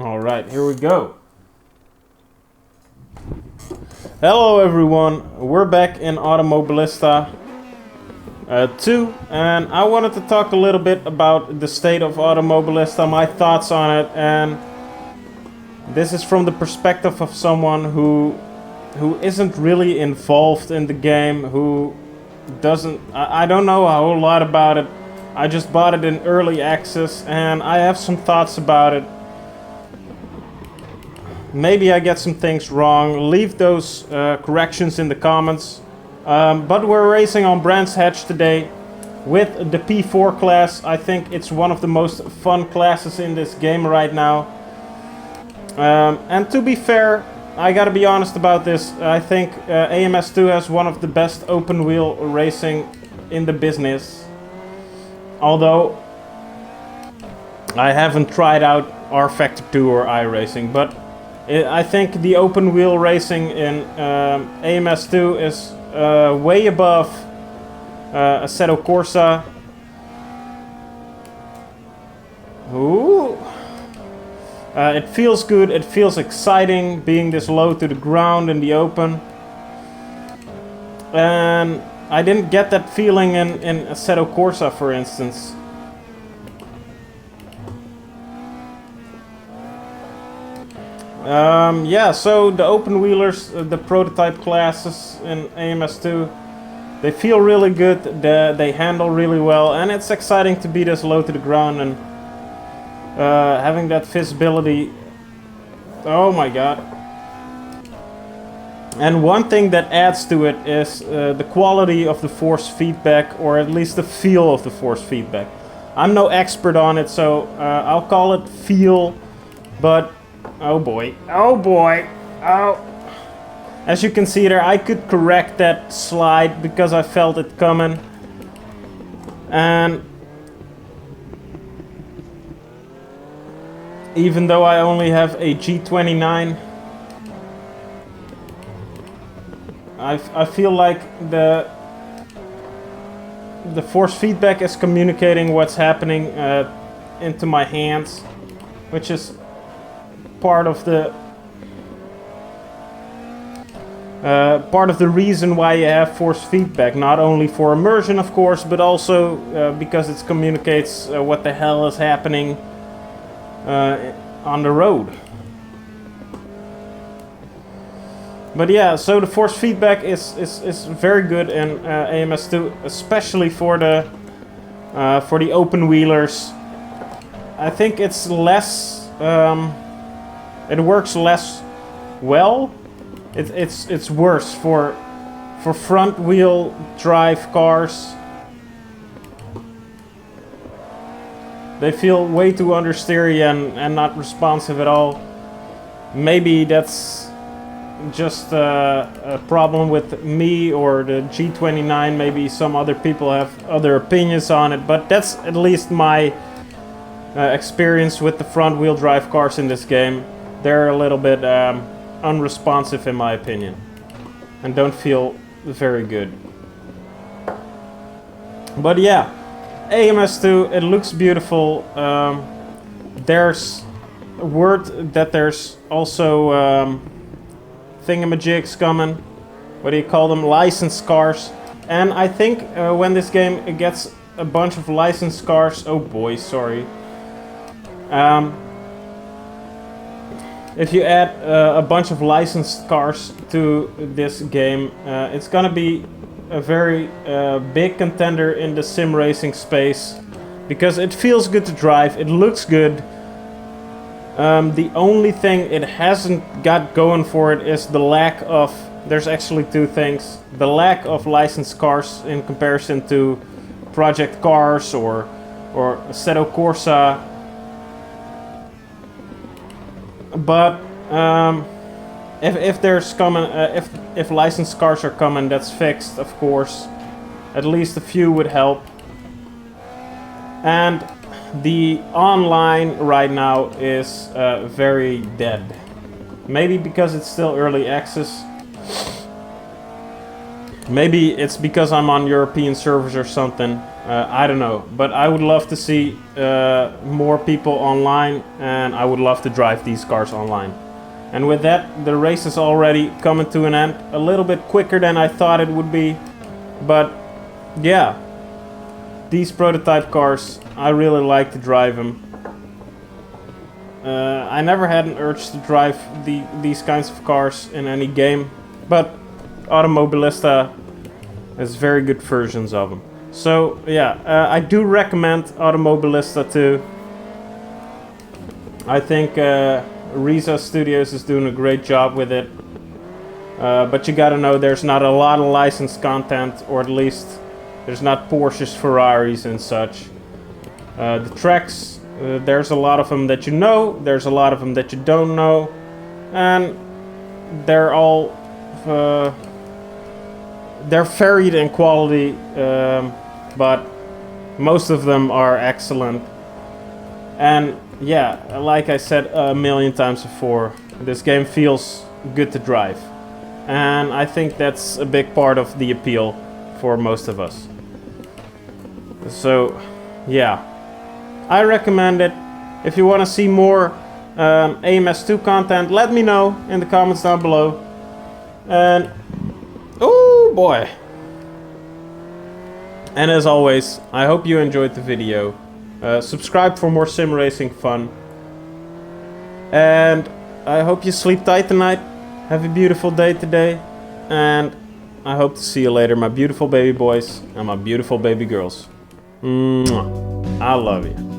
Alright, here we go. Hello everyone, we're back in Automobilista 2, and I wanted to talk a little bit about the state of Automobilista, my thoughts on it, and this is from the perspective of someone who isn't really involved in the game, who doesn't... I don't know a whole lot about it. I just bought it in early access and I have some thoughts about it. Maybe I get some things wrong. Leave those corrections in the comments. But we're racing on Brands Hatch today with the P4 class. I think it's one of the most fun classes in this game right now. And to be fair, I gotta be honest about this. I think AMS2 has one of the best open wheel racing in the business. Although I haven't tried out R-Factor 2 or iRacing, but I think the open wheel racing in AMS2 is way above Assetto Corsa. Ooh. It feels good, it feels exciting being this low to the ground in the open. And I didn't get that feeling in Assetto Corsa, for instance. Yeah, so the open wheelers, the prototype classes in AMS2, they feel really good, they handle really well, and it's exciting to be this low to the ground and having that visibility. Oh my god. And one thing that adds to it is the quality of the force feedback, or at least the feel of the force feedback. I'm no expert on it, so I'll call it feel, but oh boy, oh boy, oh. As you can see there, I could correct that slide because I felt it coming. And even though I only have a G29, I feel like the force feedback is communicating what's happening into my hands, which is part of the reason why you have force feedback. Not only for immersion, of course, but also because it communicates what the hell is happening on the road. But yeah, so the force feedback is very good in AMS2, especially for the open wheelers. I think it's less, it works less well. It's worse for front wheel drive cars. They feel way too understeery and not responsive at all. Maybe that's just a problem with me or the G29. Maybe some other people have other opinions on it, but that's at least my experience with the front wheel drive cars in this game. They're a little bit unresponsive in my opinion and don't feel very good. But yeah, AMS2, it looks beautiful. There's a word that there's also thingamajigs coming. What do you call them? Licensed cars. And I think when this game gets a bunch of licensed cars... Oh boy, sorry. If you add a bunch of licensed cars to this game, it's gonna be a very big contender in the sim racing space, because it feels good to drive, it looks good. The only thing it hasn't got going for it is the lack of... There's actually two things. The lack of licensed cars in comparison to Project Cars or Assetto Corsa. But if there's coming, if licensed cars are coming, that's fixed, of course. At least a few would help. And the online right now is very dead. Maybe because it's still early access. Maybe it's because I'm on European servers or something. I don't know. But I would love to see more people online, and I would love to drive these cars online. And with that, the race is already coming to an end. A little bit quicker than I thought it would be. But yeah, these prototype cars, I really like to drive them. I never had an urge to drive these kinds of cars in any game, but Automobilista has very good versions of them. So yeah, I do recommend Automobilista too. I think Reiza Studios is doing a great job with it. But you gotta know there's not a lot of licensed content, or at least there's not Porsches, Ferraris and such. The tracks, there's a lot of them that you know, there's a lot of them that you don't know, and they're all they're varied in quality, but most of them are excellent. And yeah, like I said a million times before, this game feels good to drive. And I think that's a big part of the appeal for most of us. So yeah, I recommend it. If you want to see more AMS2 content, let me know in the comments down below. And oh boy. And as always, I hope you enjoyed the video. Subscribe for more sim racing fun. And I hope you sleep tight tonight. Have a beautiful day today. And I hope to see you later, my beautiful baby boys and my beautiful baby girls. Mwah. I love you.